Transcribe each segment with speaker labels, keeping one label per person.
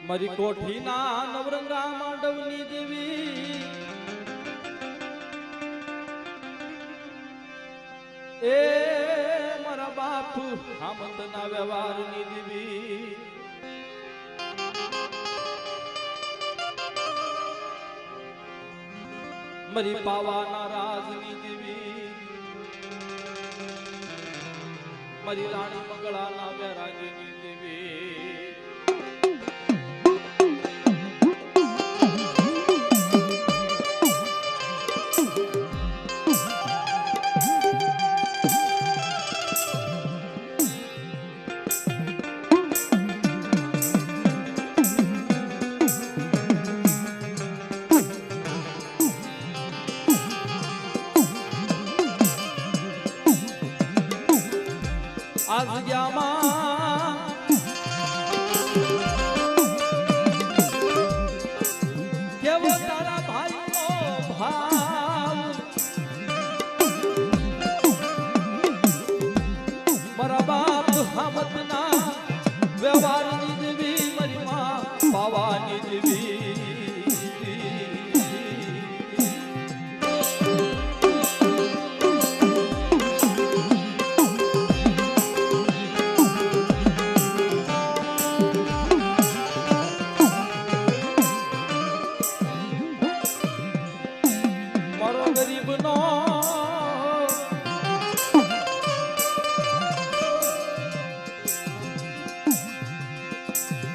Speaker 1: મારી કોઠીના નવરંગા માંડવની દેવી એ મારા બાપ હામંતના વ્યવહારની દેવી મારી પાવાના રાજની દેવી મારી રાણી મંગળાના વૈરાગીની દેવી આ જગ્યામાં કેવો તારા ભાઈનો ભાવ મારા બાપ હામતના વ્યવહારની દેવી મારી માં પાવાની દેવી ગરીબનો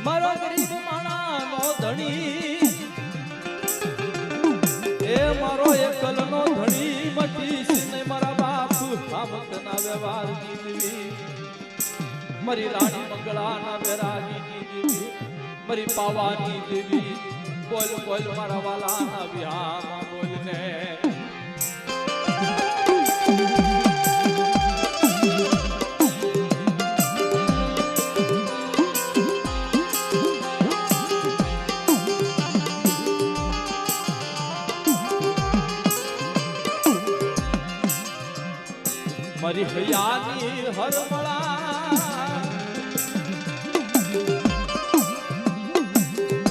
Speaker 1: મારો ગરીબ માણાનો ધણી એ મારો એકલનો ધણી મટી ને મારા બાપ હામતના વ્યવહારની દેવી મારી રાણી મંગળાના વૈરાગીની દેવી મારી પાવાની દેવી બોલ બોલ મારા વાલાના વિહામાં બોલને મારી હૈયાની હરમળા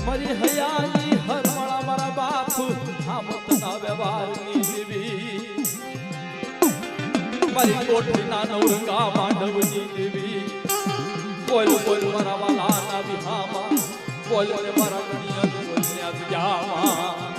Speaker 1: મારી હૈયાની હરમળા મારા બાપ હામતના વ્યવહારની દેવી મારી કોઠીના નવરંગા માંડવની દેવી બોલ બોલ મારા વાલાના વિહામાં બોલ બોલ મારા ગણિયા બોલને અજ્ઞામાં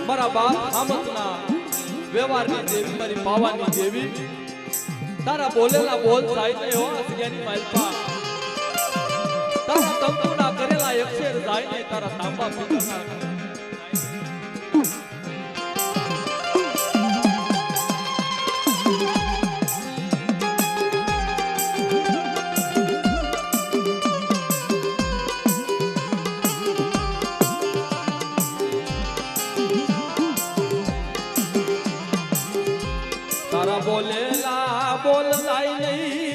Speaker 1: મારા બાપ હામતના વ્યવહારની દેવી મારી પાવાની દેવી તારા બોલેલા બોલ જાય ને હો અસગ્યાની માલપા તારા તંતુના કરેલા અક્ષર જાય ને તારા તાંબા પિતરના તારા બોલેલા બોલ જાય નહીં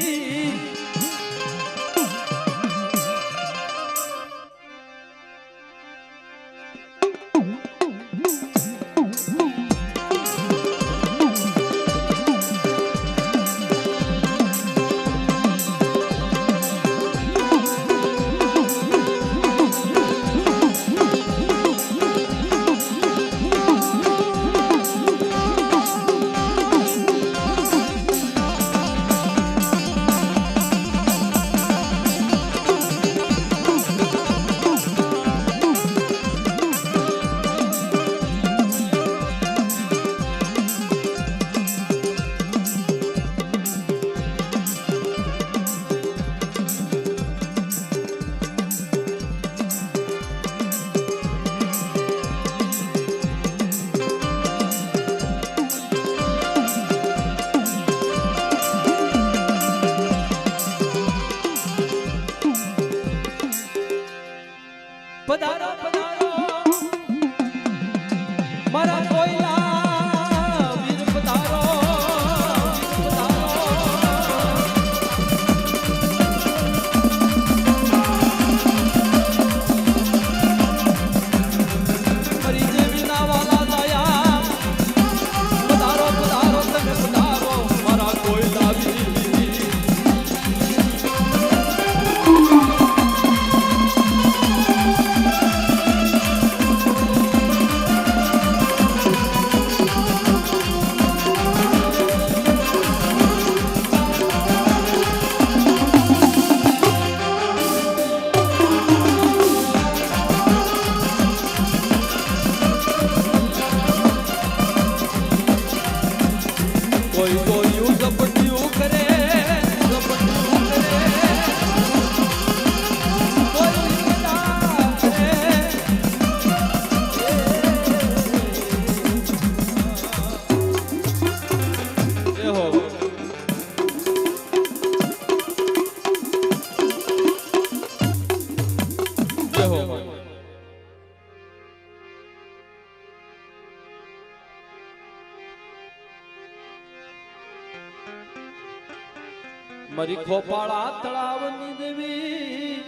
Speaker 1: મારી ખોપાળા તળાવની દેવી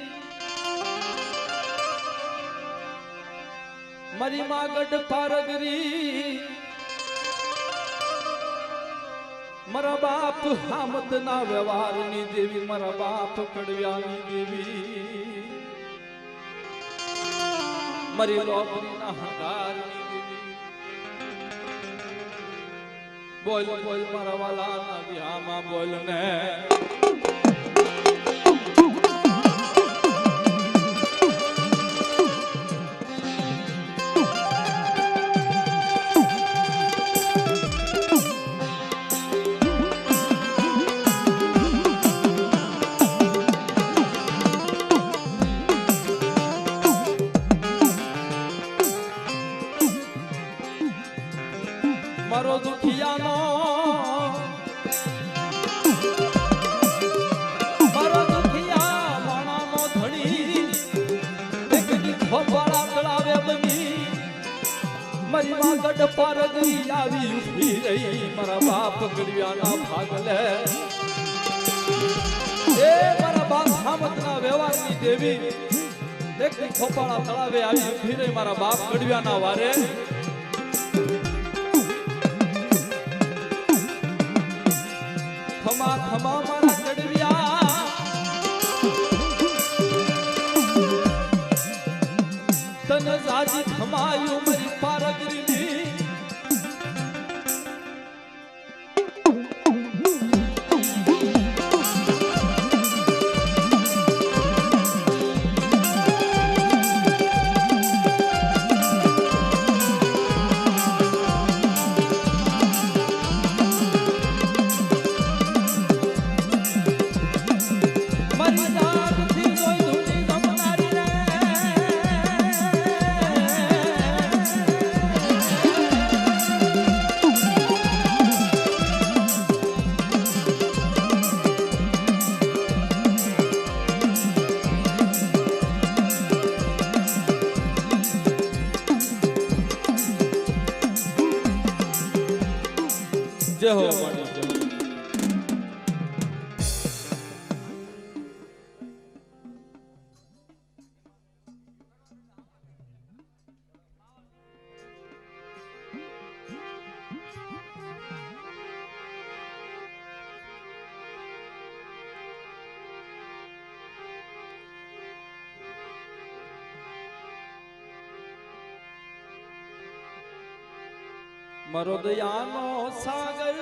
Speaker 1: મારી માગડ પારગરી મારા બાપ હામત ના વ્યવહારની દેવી મારા બાપ કડવ્યાની દેવી મારી લોપરી ના હંકારની દેવી બોલ બોલ મારા વાલા ના વિહામાં બોલ ને મારો દુખિયાનો મારો દુખિયા વાણાનો ધણી એકની ખોપાળા તળાવે બની મારી માગડ પારગરી આવી ઉભી રહી મારા બાપ ગળિયાના ભાગલે એ મારા બાપ સામતના વ્યવહારની દેવી એકની ખોપાળા તળાવે આવી ઉભી રહી મારા બાપ ગળિયાના વારે ખમા ખમા મારા કડવિયા તન જાજી ખમાયું મારી પારગરીની જય હો માડી જય મારો દયાનો સાગર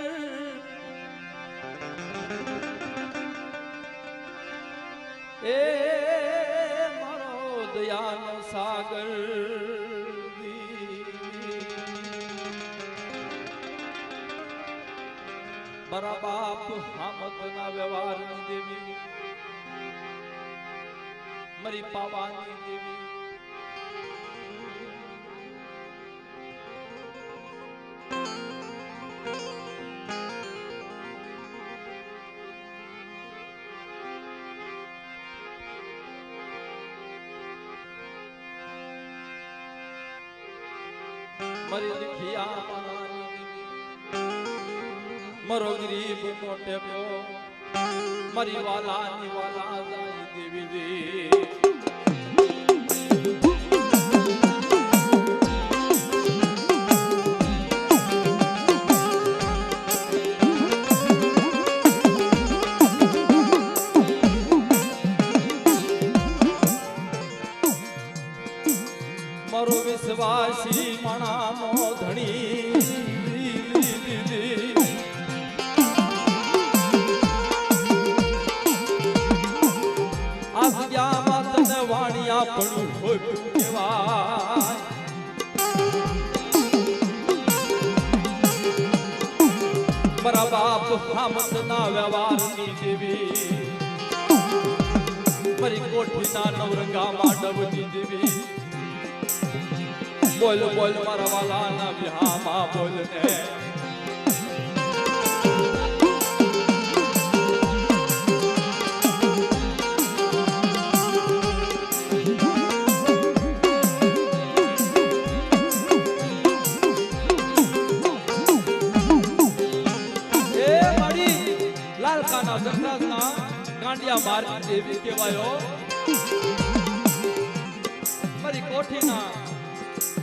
Speaker 1: એ મારો દયાનો સાગર મારા બાપ હામતના વ્યવહારની દેવી મારી પાવાની દેવી મારી દુખિયા મારો ગરીબ મોટે કો મારી વાલાની વાલા જાય દેવી રે મારો વિશ્વાસી મણાનો ધણી આ જગ્યામાં તને વાણિયા પણ ખોટું કહેવાય મારા બાપ હામતના વ્યવહારની દેવી મારી કોઠીના નવરંગામાં ડબની દેવી બોલ બોલ મારા વાલાના વિહામાં બોલ ને લાલકાના જગરાજના ગાંડિયા માર્ગ દેવી કહેવાયો મારી કોઠીના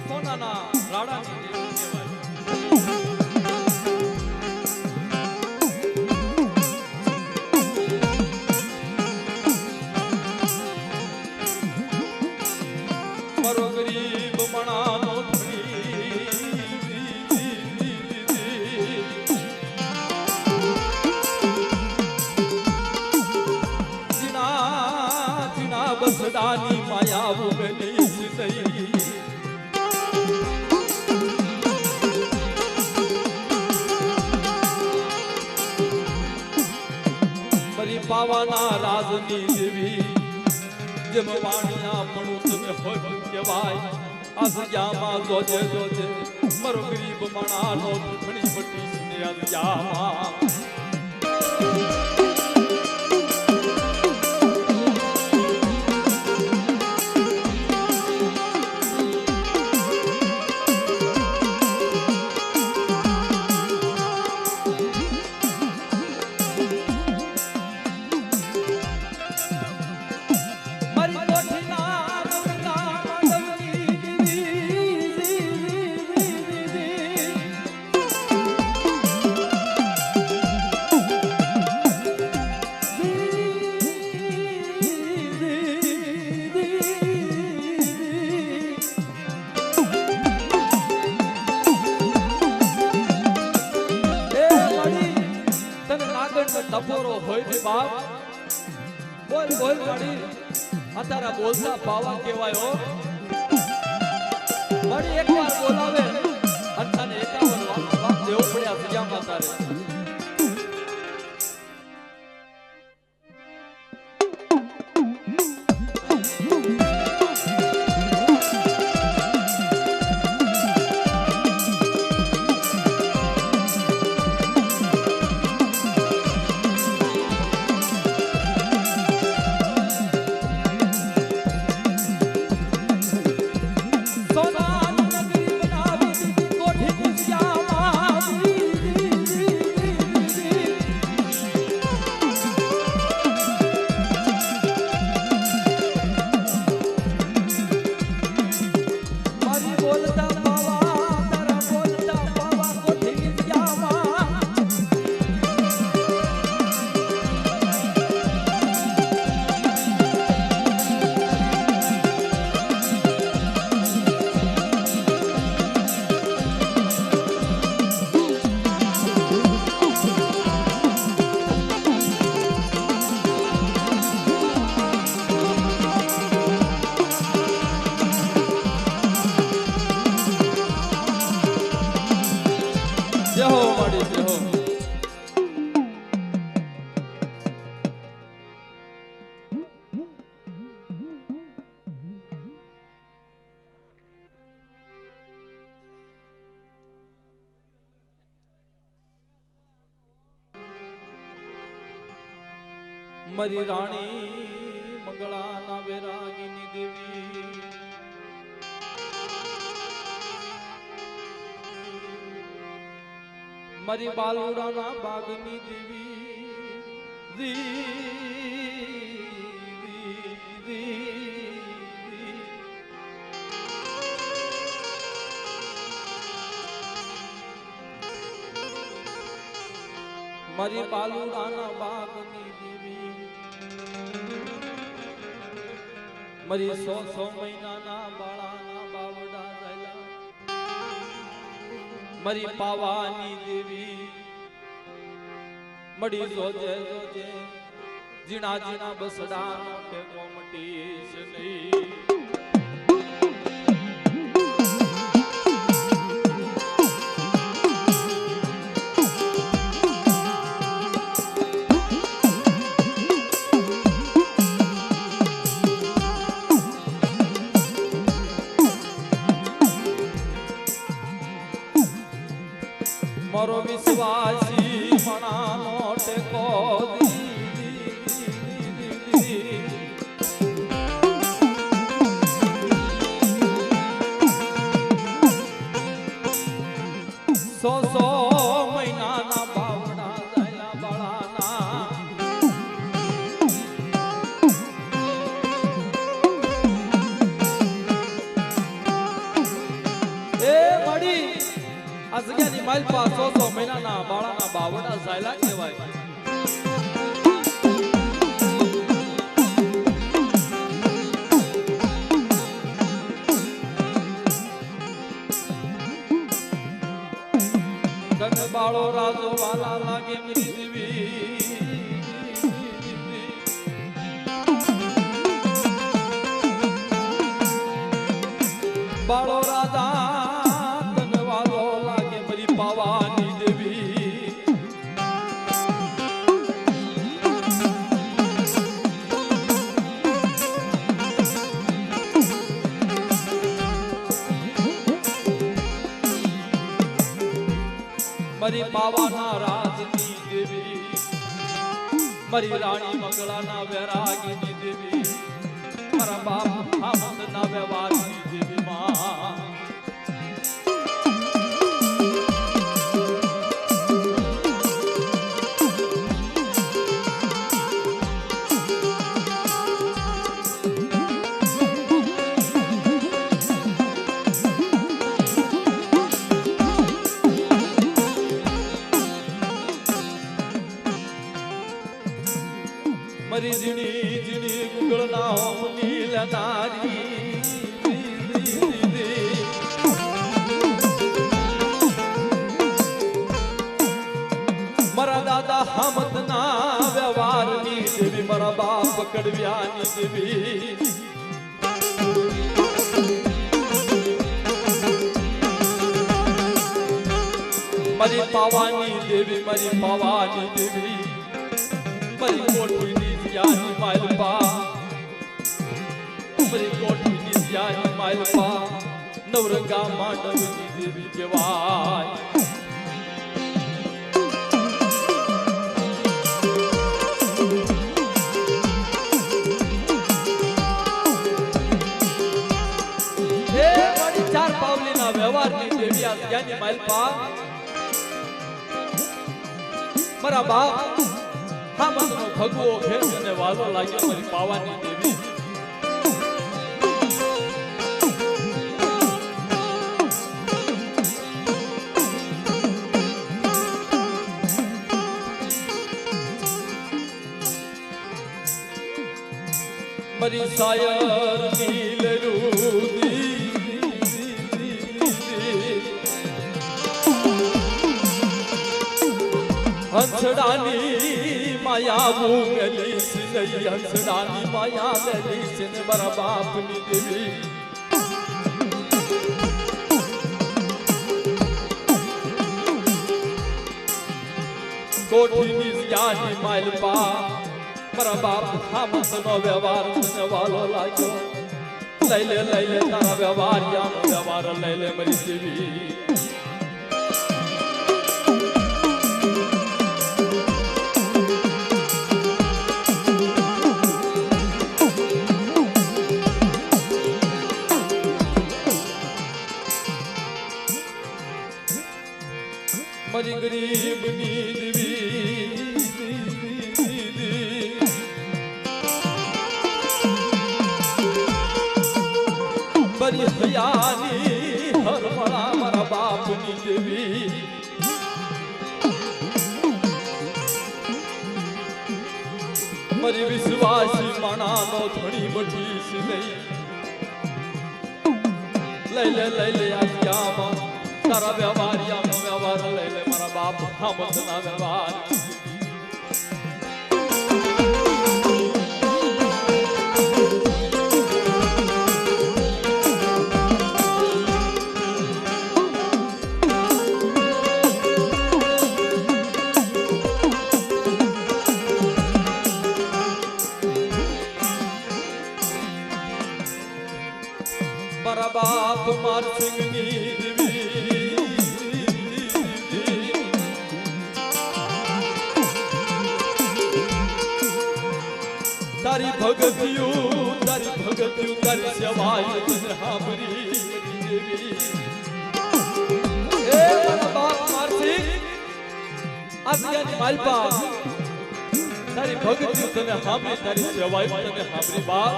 Speaker 1: સોનાના રાડાની દેવી કહેવાય મારો ગરીબ મણાનો બસડાની માયા ઉગલી નહીં મારી પાવાના રાજની દેવી જેમ વાણિયા પણ તમે હોય કહેવાય આ જગ્યામાં જોજે જોજે મારો ગરીબ મણાનો ઘણી મોટી છે આ જગ્યામાં ટપોરો હોય ને બાપ બોલ બોલ મળી અત્યારે બોલતા પાવા કહેવાયો મળી એકવાર બોલાવે અને 51 વાત દેવો પડ્યા સજામાં તારે મારી રાણી મંગળાના વેરાગીની દેવી મારી બાલુડાના બાગની દેવી મારી બાલુડાના બાગની દેવી મારી 100 મહિનાના બાળાના બાવડા જાય મારી પાવાની દેવી મડી જોજે જોજે જીણા જીણા બસડા કે કોમટી છે નહીં મારો વિશ્વાસી મણાનો ટેકો સો મહિનાના બાવડા દયા બળાના ડાયલોગ કહેવાય. તને બાળો રાજો વાલા લાગે મારી દેવી, બાળો રાજા તને વાલો લાગે મારી પાવાની દેવી. મારી પાવાના રાજની દેવી, મારી રાણી મંગળાના વૈરાગીની દેવી, મારા બાપ હામદના વ્યવહારની દેવી માં. મારી ઝીણી ઝીણી ગુગળના હોમની લનારી, મારા દાદા હામદના વ્યવહારની દેવી, મારા બાપ કડવ્યાની દેવી. મારી પાવાની દેવી, મારી પાવાની દેવી, મારી કોઠીની જ્ઞાની માલપા, મારી કોઠીની જ્ઞાની માલપા, નવરંગા માંડવની દેવી કહેવાય. હે મારી ચાર પાવલીના વ્યવહારની દેવી આ જ્ઞાની માલપા, મારા બાપ હામદનો ભગવો ભેસ અને વાલો લાગ્યો મારી પાવાની દેવી. મારી સાયર નીલ રૂદી, હંસડાની માયા મૂંગલી સિંહઈ, હંસડાની માયા મેલી સિંહ મારા બાપની દેવી. કોઠીની જ્ઞાની માલપા, મારા બાપ હામદનો વ્યવહાર તને વાલો લાગ્યો. લઈ લે તારા વ્યવહારિયાનો વ્યવહાર લઈ લે મારી દેવી. મારી ગરીબની દેવી, મારી હયાની હરમળા મારા બાપની દેવી. મારી વિશ્વાસી માણાનો ધણી મઠી સિંહઈ, લઈ લે આજ્ઞામાં તારા વ્યવહારિયાનો વ્યવહાર લઈ લે મારા બાપ હામદના વ્યવહાર. મારા બાપ મારસિંગની દેવી, તારી ભગતિયું તારી સેવાય તને હાંભળી દેવી. એ મારા બાપ મારસિંગ આજ્ઞાની માલપા, તારી ભગતિયું તને હાંભળી, તારી સેવાય તને હાંભળી બાપ.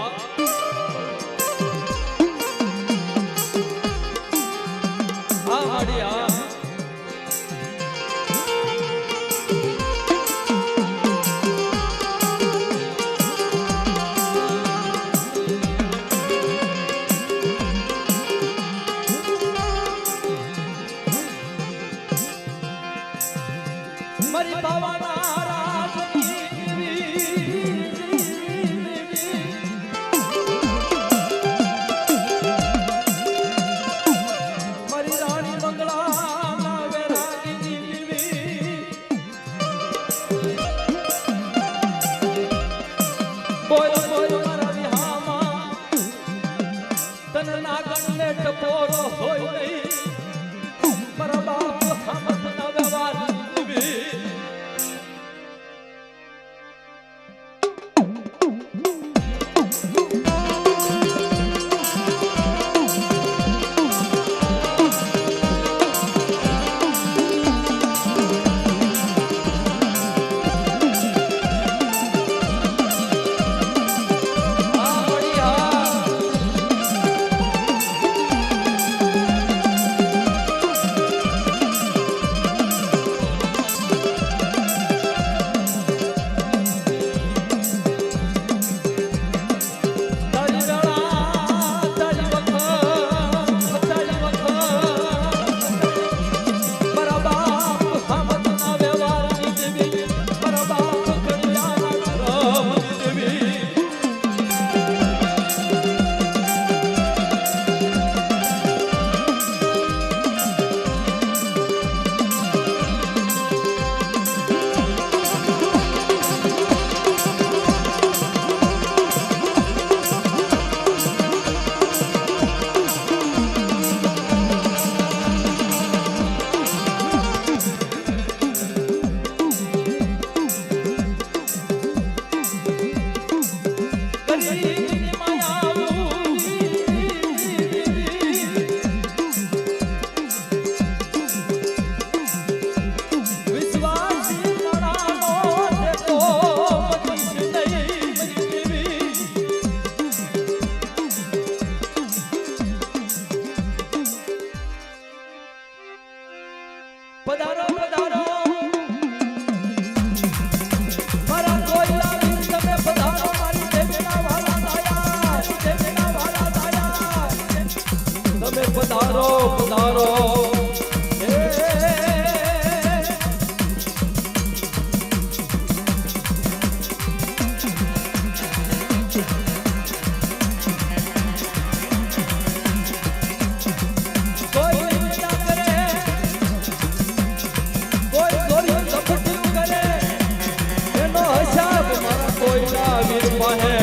Speaker 1: કોઈના વીર પાહે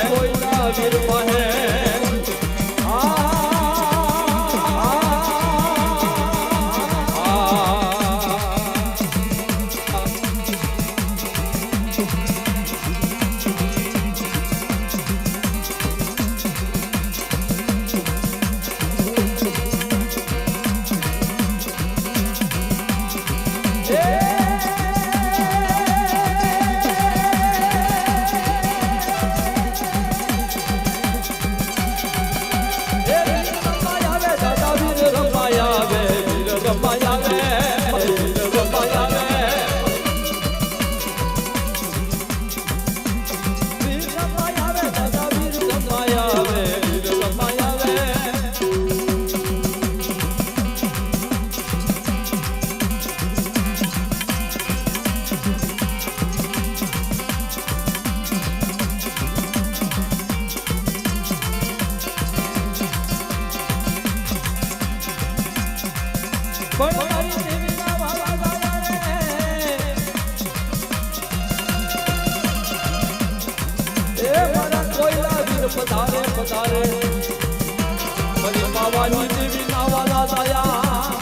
Speaker 1: કોઈના વીર પાહે પધારે પધારે મારી માવાની દેવી નાવાલા દાયા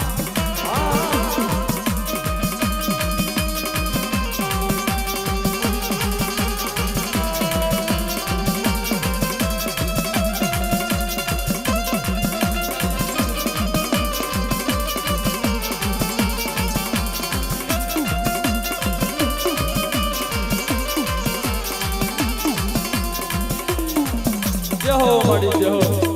Speaker 1: જય હો મળી જય હો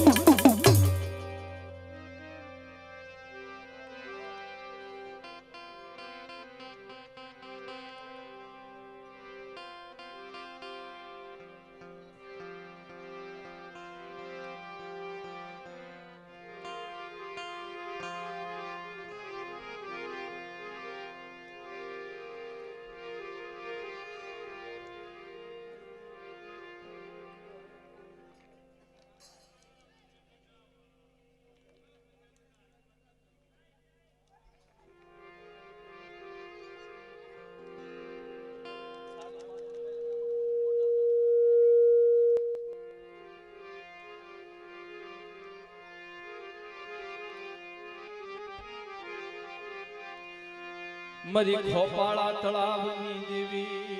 Speaker 1: મરી ખોપાળા તળાવની દેવી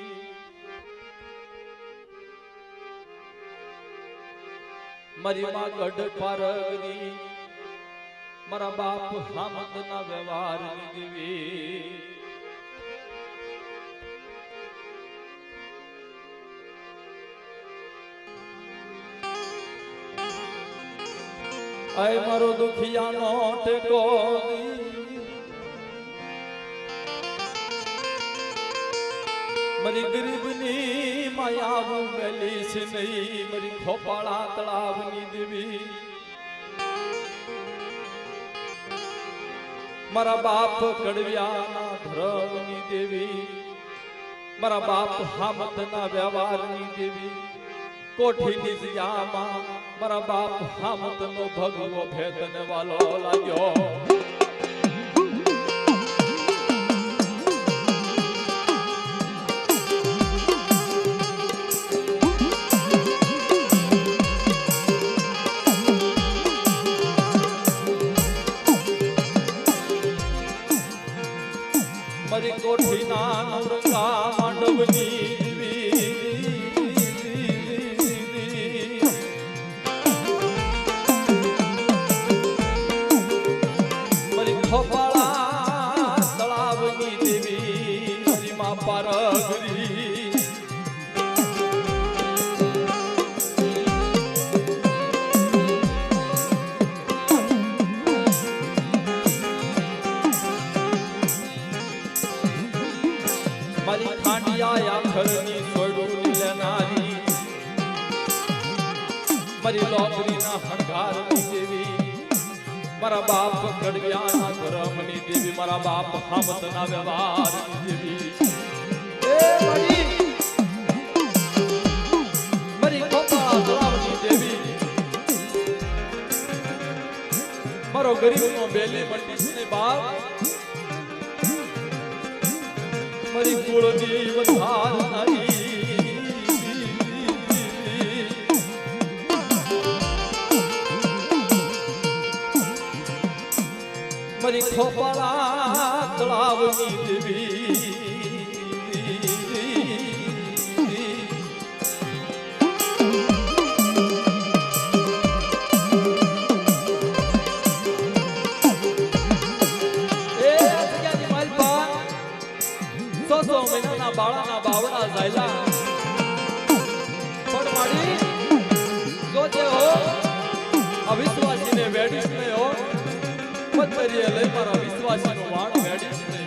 Speaker 1: મરી માં ગઢ પારગરી મારા બાપ હામદના વ્યવહારની દેવી આય મારો દુખિયાનો ટેકો મરી ગરીબની માયા મેલી છે નહીં મરી ખોપાળા તળાવની દેવી મારા બાપ કડવિયાના ધર્મની દેવી મારા બાપ હામતના વ્યવહારની દેવી કોઠીની જગ્યામાં મારા બાપ હામતનો ભગવો ભેદને વાલો લાગ્યો મારી કોઠીના નવરંગા માંડવની મારી ખોપાળા તળાવની દેવી મારી માં પારગરી મારી ખાંડિયા આખરની સોડું લેનારી મારી લોબરીના હંગારની દેવી મારા બાપ કડવિયાના ધર્મની દેવી મારા બાપ હામતના વ્યવહારની દેવી મારી ખોપાળા તળાવની દેવી મારો ગરીબનો બેલી મંડીને બાપ મારી કુળની વધારનારી ખોપરા તળાવની દેવી મહિનાના બાળાના બાવડા ઝાયલા પણ મારી જોજે હો અવિશ્વાસીને વેડીશ ને હો મતરીએ લઈ મારા વિશ્વાસીનો વાણ વેડીશ ને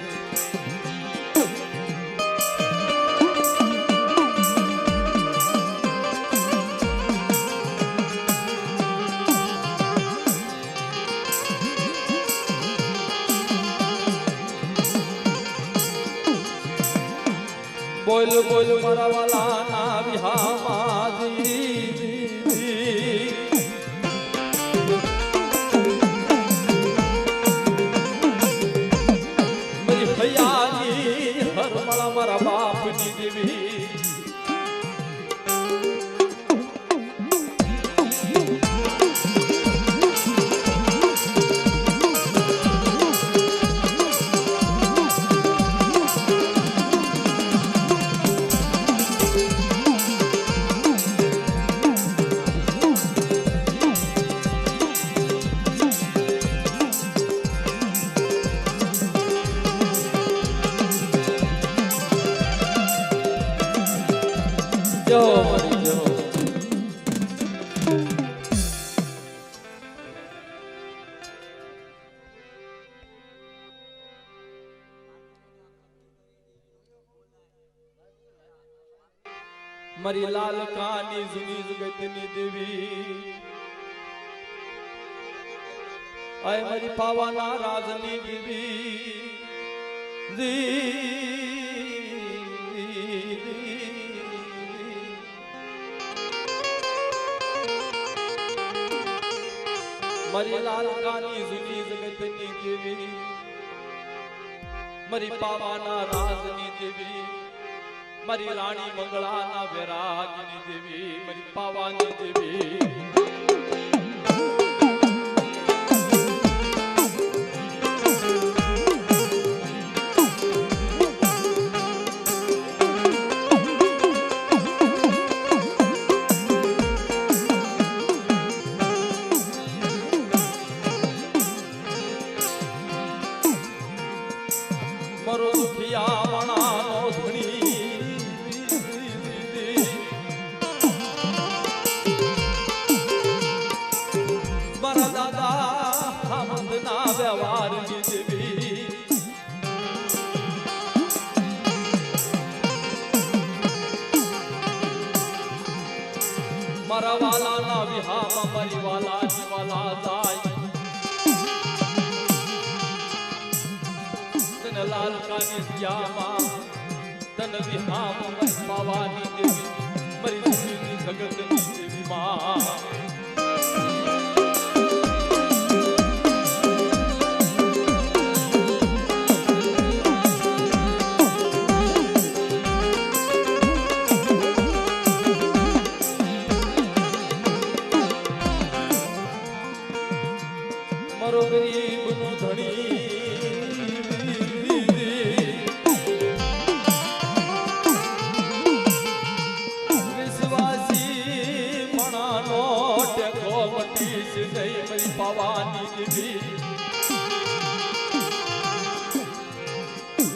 Speaker 1: બોલ બોલ મારા વાલા ના વિહામાં મારી ભૈયાની હરમળા મારા બાપની દેવી જો મારી જો મારી લાલ કાની જૂની જગતની દેવી આય મારી પાવાના રાજની દેવી મારી લાલ કાની જૂની જગતની દેવી મારી પાવાના રાજની દેવી મારી રાણી મંગળાના વૈરાગની દેવી મારી પાવાની દેવી મરો દુખિયા વણાનો ધણી મારા દાદા હમદના વ્યવહારની દેવી મારા વાલાના વિહામાં મારી વાલાની વાલા જાય લાલ કાની દિયામાં તન વિહામ મરી પાવાની દેવી મરી જૂની જગતની દેવી માં મરો ગરીબનો ધણી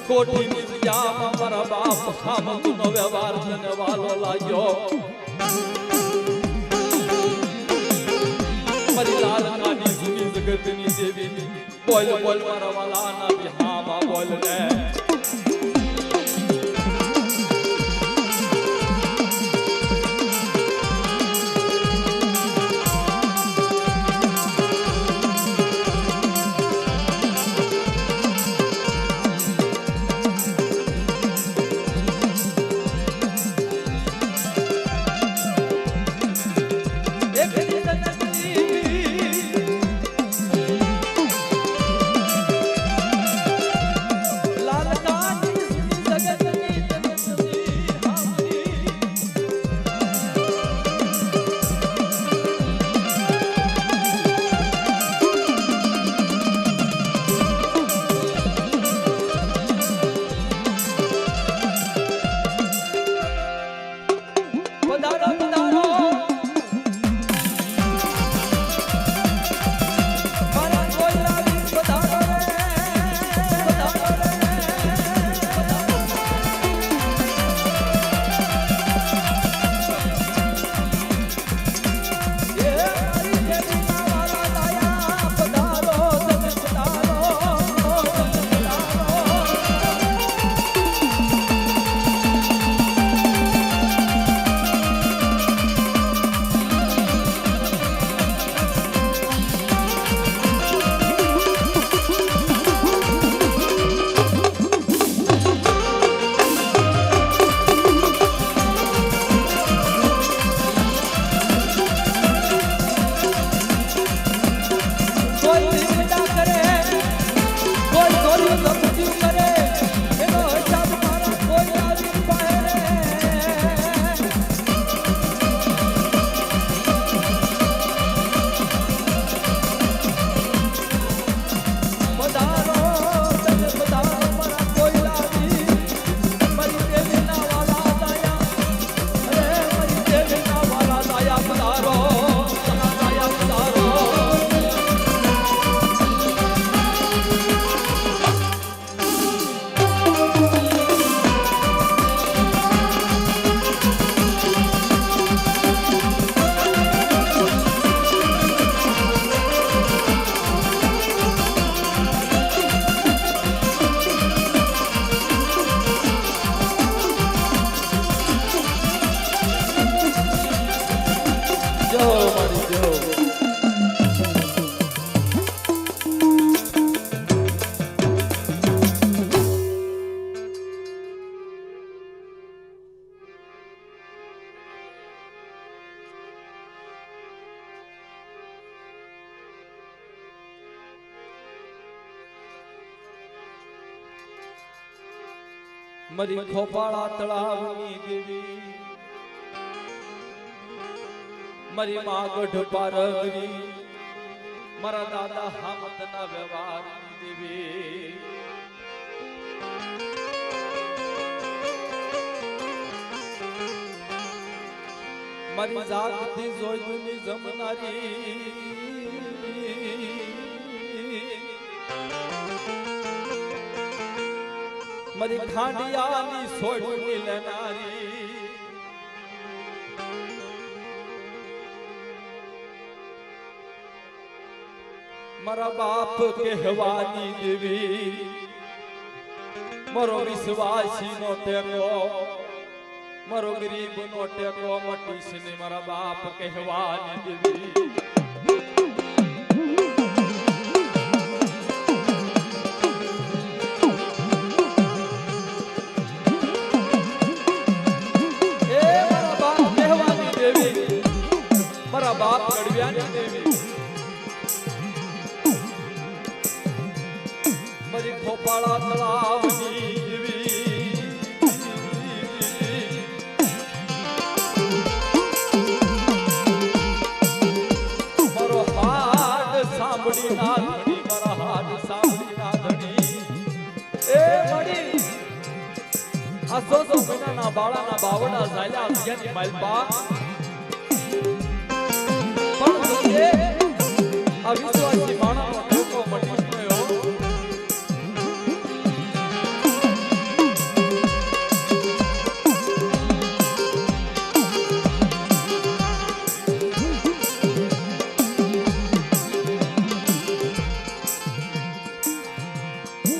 Speaker 1: કોઠીની જગ્યામાં મારા બાપ ખામતનો વ્યવહાર તને વાલો લાગ્યો મારી લાલ કાની જૂની જગતની દેવી બોલ બોલ મારા વાલાના વિહામાં બોલ રે લાલ પધારો પધારો મારા કોયલા વીર પધારો રે પધારો રે મરી ખોપાળા તળાવની દેવી મરી માં ગઢ પારગરી મારા દાદા હામતના વ્યવહારની દેવી મારી જાગતી જોઈની જમનારી મારી ખાંડિયાની સોડની લેનારી મારા બાપ કહેવાની દેવી મારો વિશ્વાસી નો ટેકો મારો ગરીબ નો ટેકો મટીશ ને મારા બાપ કહેવાની દેવી મારા બાપ ગઢવિયાની દેવી મારી ખોપાળા તળાવની દેવી મારો હાડ સાંભળી ના ધણી મારા હાડ સાંભળી ના ધણી એ મળી આ 100 મહિનાના બાળાના બાવડા ઝાલ્યા અગિયારની માલપા આ વિશ્વાસી માણસનો ટેકો મટી ગયો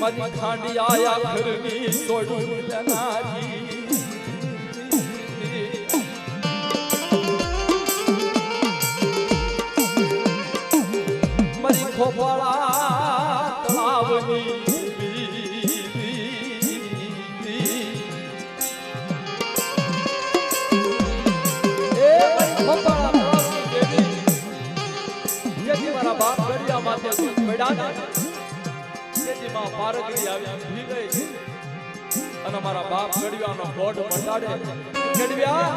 Speaker 1: મારી ખાંડી આયા ઘરની સોડું લેનારી ખોપાળા તળાવની મારા બાપ ગઢિયા માથે પડ્યા તેથી માં પારગડી આવી ભી ગઈ અને મારા બાપ ગઢિયાનો ગોઢ મટાડે ગઢિયા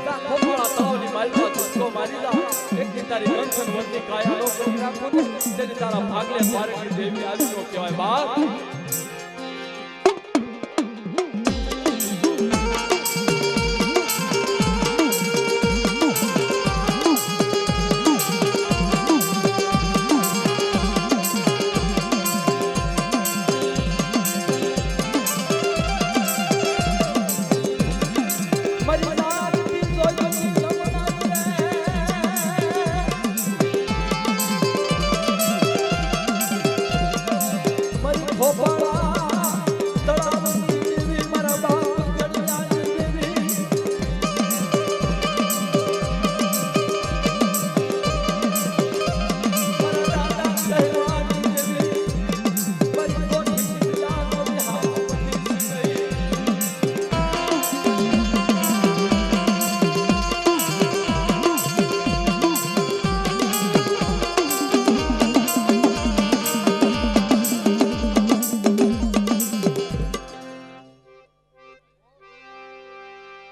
Speaker 1: ખોપાળા તળાવની માલમાં તુસ્કો મારી જા એક તારી કંચન વંતી કાયા નો કરી રાખો તેની તારા ભાગલે પારગડી દેવી આવી નો કહેવાય બાપ